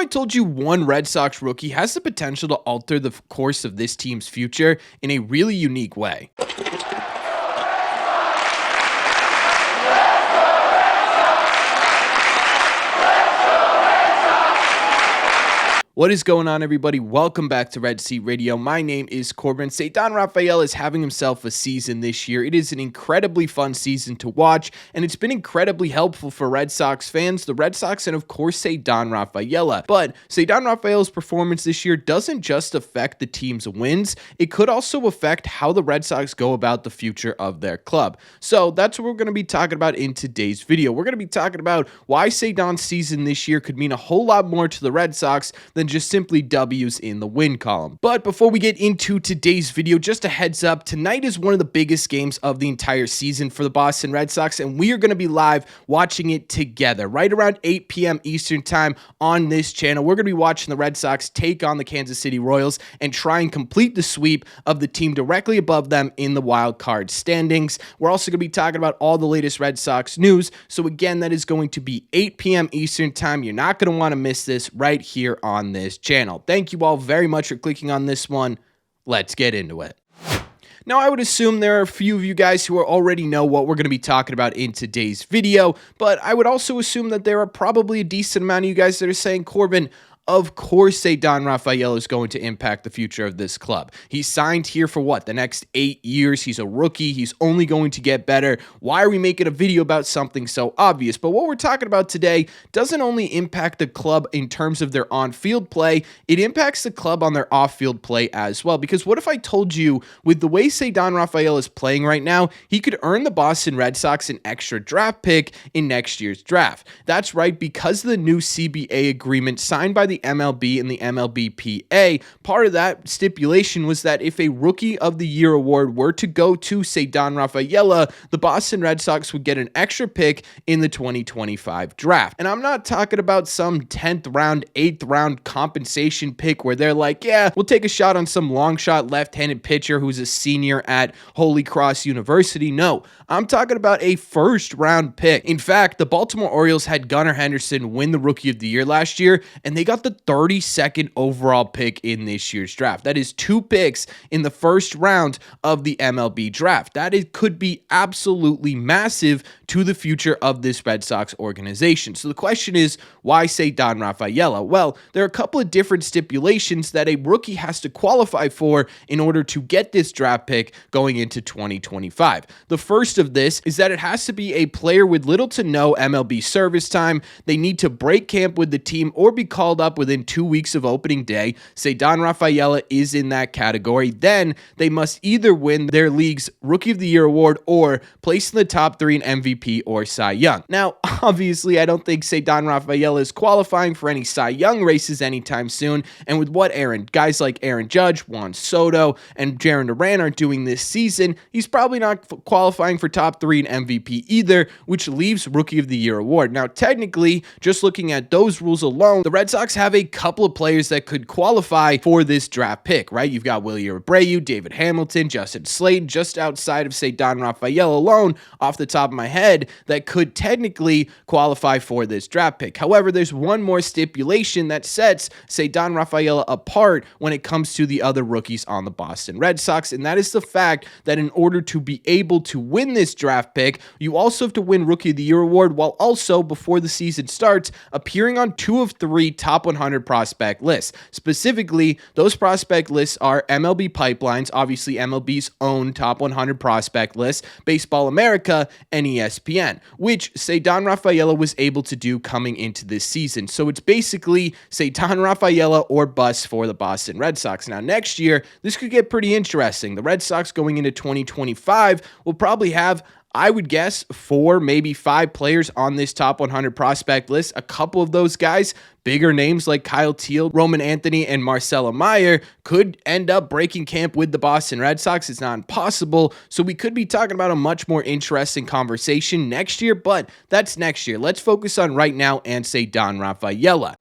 I told you one Red Sox rookie has the potential to alter the course of this team's future in a really unique way? What is going on, everybody? Welcome back to Red Seat Radio. My name is Corbin. Ceddanne Rafaela is having himself a season this year. It is an incredibly fun season to watch, and it's been incredibly helpful for Red Sox fans, the Red Sox, and of course, Ceddanne Rafaela. But Ceddanne Rafaela's performance this year doesn't just affect the team's wins, it could also affect how the Red Sox go about the future of their club. So that's what we're going to be talking about in today's video. We're going to be talking about why Ceddanne's season this year could mean a whole lot more to the Red Sox than just simply W's in the win column. But before we get into today's video, just a heads up, tonight is one of the biggest games of the entire season for the Boston Red Sox, and we are going to be live watching it together right around 8 p.m. Eastern time on this channel. We're going to be watching the Red Sox take on the Kansas City Royals and try and complete the sweep of the team directly above them in the wild card standings. We're also going to be talking about all the latest Red Sox news. So again, that is going to be 8 p.m. Eastern time. You're not going to want to miss this right here on this channel. Thank you all very much for clicking on this one. Let's get into it. Now, I would assume there are a few of you guys who already know what we're going to be talking about in today's video, but I would also assume that there are probably a decent amount of you guys that are saying, Corbin, of course Ceddanne Rafaela is going to impact the future of this club. He's signed here for what, the next 8 years? He's a rookie. He's only going to get better. Why are we making a video about something so obvious? But what we're talking about today doesn't only impact the club in terms of their on-field play, it impacts the club on their off-field play as well. Because what if I told you, with the way Ceddanne Rafaela is playing right now, he could earn the Boston Red Sox an extra draft pick in next year's draft? That's right, because of the new CBA agreement signed by the MLB and the MLBPA, part of that stipulation was that if a Rookie of the Year award were to go to Ceddanne Rafaela, the Boston Red Sox would get an extra pick in the 2025 draft. And I'm not talking about some 10th round, 8th round compensation pick where they're like, yeah, we'll take a shot on some long shot left-handed pitcher who's a senior at Holy Cross University. No, I'm talking about a first round pick. In fact, the Baltimore Orioles had Gunnar Henderson win the Rookie of the Year last year, and they got the 32nd overall pick in this year's draft. That is 2 picks in the first round of the MLB draft. Could be absolutely massive to the future of this Red Sox organization. So the question is, why Ceddanne Rafaela? Well, there are a couple of different stipulations that a rookie has to qualify for in order to get this draft pick going into 2025. The first of this is that it has to be a player with little to no MLB service time. They need to break camp with the team or be called up within 2 weeks of opening day. Ceddanne Rafaela is in that category. Then they must either win their league's Rookie of the Year award or place in the top 3 in MVP or Cy Young. Now, obviously, I don't think Ceddanne Rafaela is qualifying for any Cy Young races anytime soon. And with what guys like Aaron Judge, Juan Soto, and Jarren Duran are doing this season, he's probably not qualifying for top 3 in MVP either, which leaves Rookie of the Year award. Now, technically, just looking at those rules alone, the Red Sox have a couple of players that could qualify for this draft pick, right? You've got Willie Abreu, David Hamilton, Justin Slayton, just outside of Ceddanne Rafaela alone, off the top of my head, that could technically qualify for this draft pick. However, there's one more stipulation that sets Ceddanne Rafaela apart when it comes to the other rookies on the Boston Red Sox, and that is the fact that in order to be able to win this draft pick, you also have to win Rookie of the Year award while also, before the season starts, appearing on 2 of 3 top 100 prospect lists. Specifically, those prospect lists are MLB Pipeline's, obviously MLB's own top 100 prospect list, Baseball America, and ESPN, which Ceddanne Rafaela was able to do coming into this season. So it's basically Ceddanne Rafaela or bust for the Boston Red Sox. Now, next year, this could get pretty interesting. The Red Sox going into 2025 will probably have, I would guess, 4, maybe 5 players on this top 100 prospect list. A couple of those guys, bigger names like Kyle Teal, Roman Anthony, and Marcelo Meyer, could end up breaking camp with the Boston Red Sox. It's not impossible. So we could be talking about a much more interesting conversation next year, but that's next year. Let's focus on right now and Ceddanne Rafaela.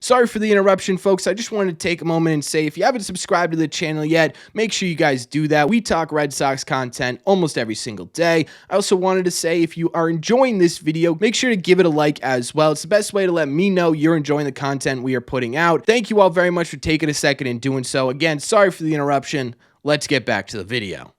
Sorry for the interruption, folks. I just wanted to take a moment and say if you haven't subscribed to the channel yet, make sure you guys do that. We talk Red Sox content almost every single day. I also wanted to say if you are enjoying this video, make sure to give it a like as well. It's the best way to let me know you're enjoying the content we are putting out. Thank you all very much for taking a second and doing so. Again, sorry for the interruption. Let's get back to the video.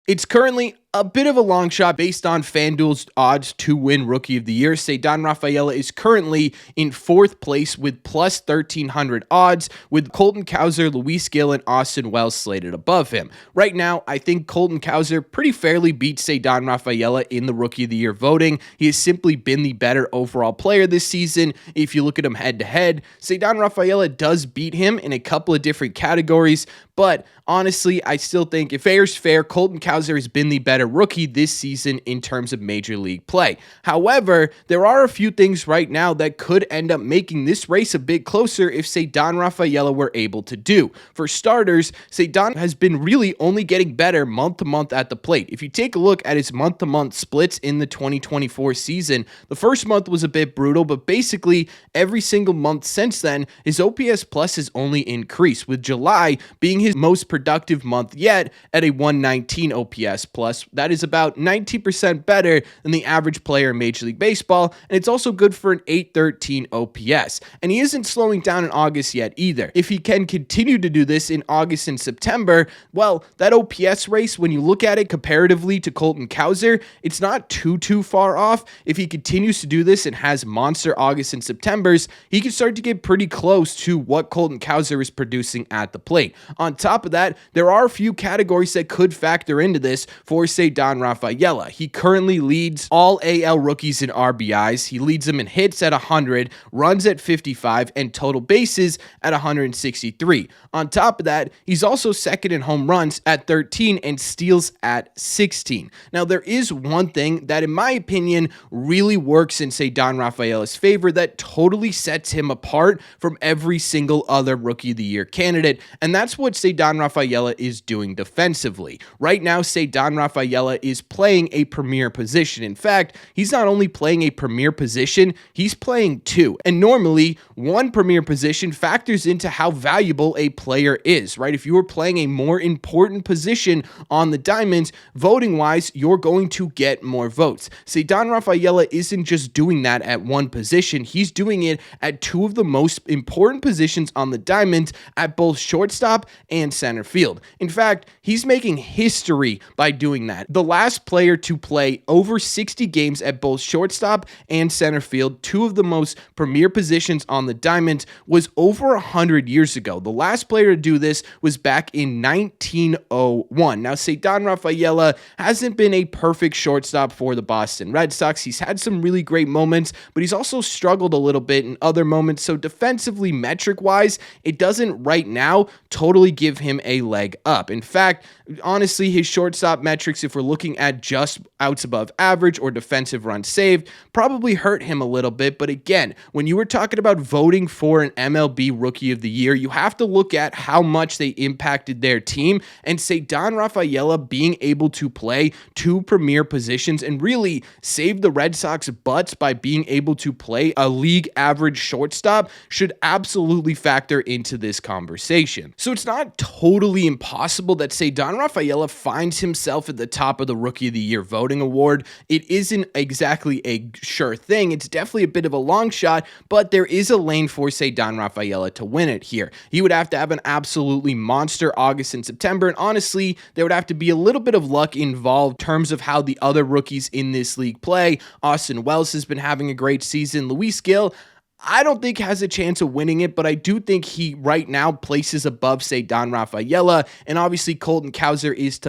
It's currently a bit of a long shot based on FanDuel's odds to win Rookie of the Year. Ceddanne Rafaela is currently in 4th place with plus 1,300 odds, with Colton Cowser, Luis Gil, and Austin Wells slated above him. Right now, I think Colton Cowser pretty fairly beats Ceddanne Rafaela in the Rookie of the Year voting. He has simply been the better overall player this season. If you look at him head-to-head, Ceddanne Rafaela does beat him in a couple of different categories, but honestly, I still think if fair's fair, Colton Cowser has been the better rookie this season in terms of Major League play. However, there are a few things right now that could end up making this race a bit closer if Ceddanne Rafaela were able to do. For starters, Ceddanne has been really only getting better month to month at the plate. If you take a look at his month-to-month splits in the 2024 season, the first month was a bit brutal, but basically every single month since then, his OPS plus has only increased, with July being his most productive month yet at a 119 OPS plus. That is about 19% better than the average player in Major League Baseball, and it's also good for an 813 OPS. And he isn't slowing down in August yet either. If he can continue to do this in August and September, well, that OPS race, when you look at it comparatively to Colton Cowser, it's not too far off. If he continues to do this and has monster August and Septembers, he can start to get pretty close to what Colton Cowser is producing at the plate. On top of that, there are a few categories that could factor into this for Ceddanne Rafaela. He currently leads all AL rookies in RBIs. He leads them in hits at 100, runs at 55, and total bases at 163. On top of that, he's also second in home runs at 13 and steals at 16. Now, there is one thing that, in my opinion, really works in Ceddanne Rafaela's favor that totally sets him apart from every single other Rookie of the Year candidate, and that's what Ceddanne Rafaela is doing defensively. Right now, Ceddanne Rafaela is playing a premier position. In fact, he's not only playing a premier position, he's playing two. And normally, one premier position factors into how valuable a player is, right? If you are playing a more important position on the diamonds, voting-wise, you're going to get more votes. Ceddanne Rafaela isn't just doing that at one position. He's doing it at two of the most important positions on the diamonds at both shortstop and center field. In fact, he's making history by doing that. The last player to play over 60 games at both shortstop and center field, two of the most premier positions on the diamond, was over 100 years ago. The last player to do this was back in 1901. Now, Ceddanne Rafaela hasn't been a perfect shortstop for the Boston Red Sox. He's had some really great moments, but he's also struggled a little bit in other moments. So defensively, metric-wise, it doesn't right now totally give him a leg up. In fact, honestly, his shortstop metrics, if we're looking at just outs above average or defensive runs saved, probably hurt him a little bit. But again, when you were talking about voting for an MLB Rookie of the Year, you have to look at how much they impacted their team, and Ceddanne Rafaela being able to play two premier positions and really save the Red Sox butts by being able to play a league average shortstop should absolutely factor into this conversation. So it's not totally impossible that Ceddanne Rafaela finds himself at the top of the Rookie of the Year voting award. It isn't exactly a sure thing. It's definitely a bit of a long shot, but there is a lane for Ceddanne Rafaela to win it here. He would have to have an absolutely monster August and September, and honestly, there would have to be a little bit of luck involved in terms of how the other rookies in this league play. Austin Wells has been having a great season. Luis Gil, I don't think has a chance of winning it, but I do think he right now places above Ceddanne Rafaela, and obviously Colton Cowser is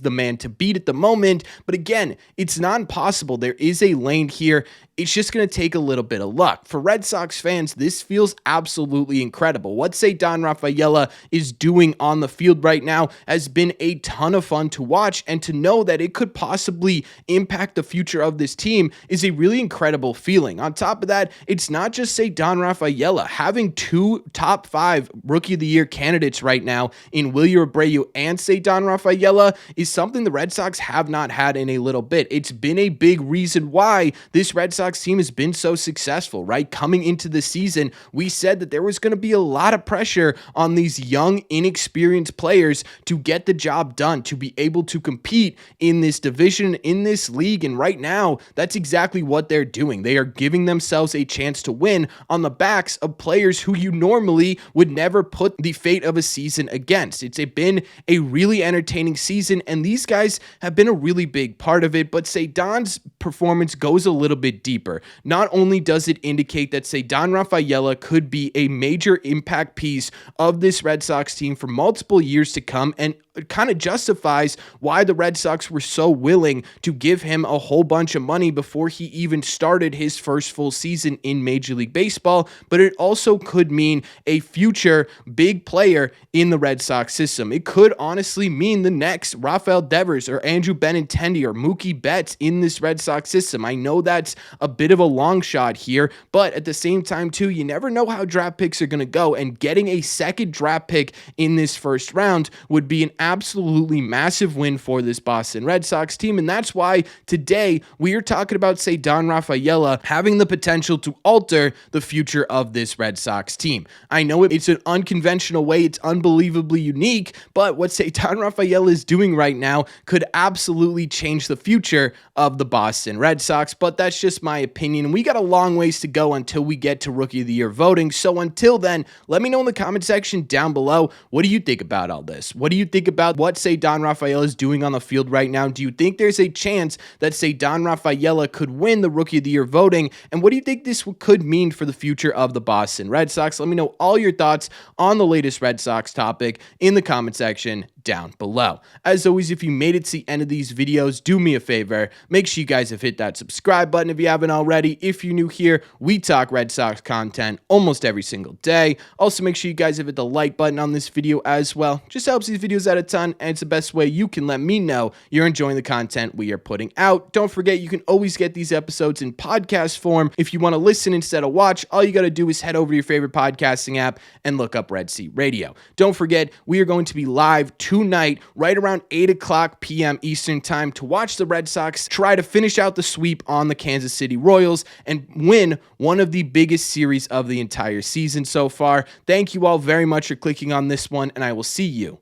the man to beat at the moment. But again, it's not impossible. There is a lane here. It's just going to take a little bit of luck. For Red Sox fans, this feels absolutely incredible. What Ceddanne Rafaela is doing on the field right now has been a ton of fun to watch, and to know that it could possibly impact the future of this team is a really incredible feeling. On top of that, it's not just just Ceddanne Rafaela. Having two top 5 Rookie of the Year candidates right now in Wilyer Abreu and Ceddanne Rafaela is something the Red Sox have not had in a little bit. It's been a big reason why this Red Sox team has been so successful, right? Coming into the season, we said that there was going to be a lot of pressure on these young, inexperienced players to get the job done, to be able to compete in this division, in this league. And right now, that's exactly what they're doing. They are giving themselves a chance to win on the backs of players who you normally would never put the fate of a season against. It's been a really entertaining season, and these guys have been a really big part of it, but Ceddanne's performance goes a little bit deeper. Not only does it indicate that Ceddanne Rafaela could be a major impact piece of this Red Sox team for multiple years to come, and it kind of justifies why the Red Sox were so willing to give him a whole bunch of money before he even started his first full season in Major League Baseball, but it also could mean a future big player in the Red Sox system. It could honestly mean the next Rafael Devers or Andrew Benintendi or Mookie Betts in this Red Sox system. I know that's a bit of a long shot here, but at the same time too, you never know how draft picks are going to go, and getting a second draft pick in this first round would be an absolutely massive win for this Boston Red Sox team, and that's why today we are talking about Ceddanne Rafaela having the potential to alter the future of this Red Sox team. I know it's an unconventional way, it's unbelievably unique, but what Ceddanne Rafaela is doing right now could absolutely change the future of the Boston Red Sox, but that's just my opinion. We got a long ways to go until we get to Rookie of the Year voting, so until then, let me know in the comment section down below, what do you think about all this? What do you think about what Ceddanne Rafaela is doing on the field right now? Do you think there's a chance that Ceddanne Rafaela could win the Rookie of the Year voting? And what do you think this could mean for the future of the Boston Red Sox? Let me know all your thoughts on the latest Red Sox topic in the comment section down below. As always, if you made it to the end of these videos, do me a favor, make sure you guys have hit that subscribe button if you haven't already. If you're new here, we talk Red Sox content almost every single day. Also, make sure you guys have hit the like button on this video as well. Just helps these videos out a ton, and it's the best way you can let me know you're enjoying the content we are putting out. Don't forget, you can always get these episodes in podcast form. If you want to listen instead of watch, all you got to do is head over to your favorite podcasting app and look up Red Seat Radio. Don't forget, we are going to be live tonight, right around 8 o'clock p.m. Eastern time, to watch the Red Sox try to finish out the sweep on the Kansas City Royals and win one of the biggest series of the entire season so far. Thank you all very much for clicking on this one, and I will see you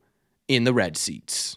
in the Red Seats.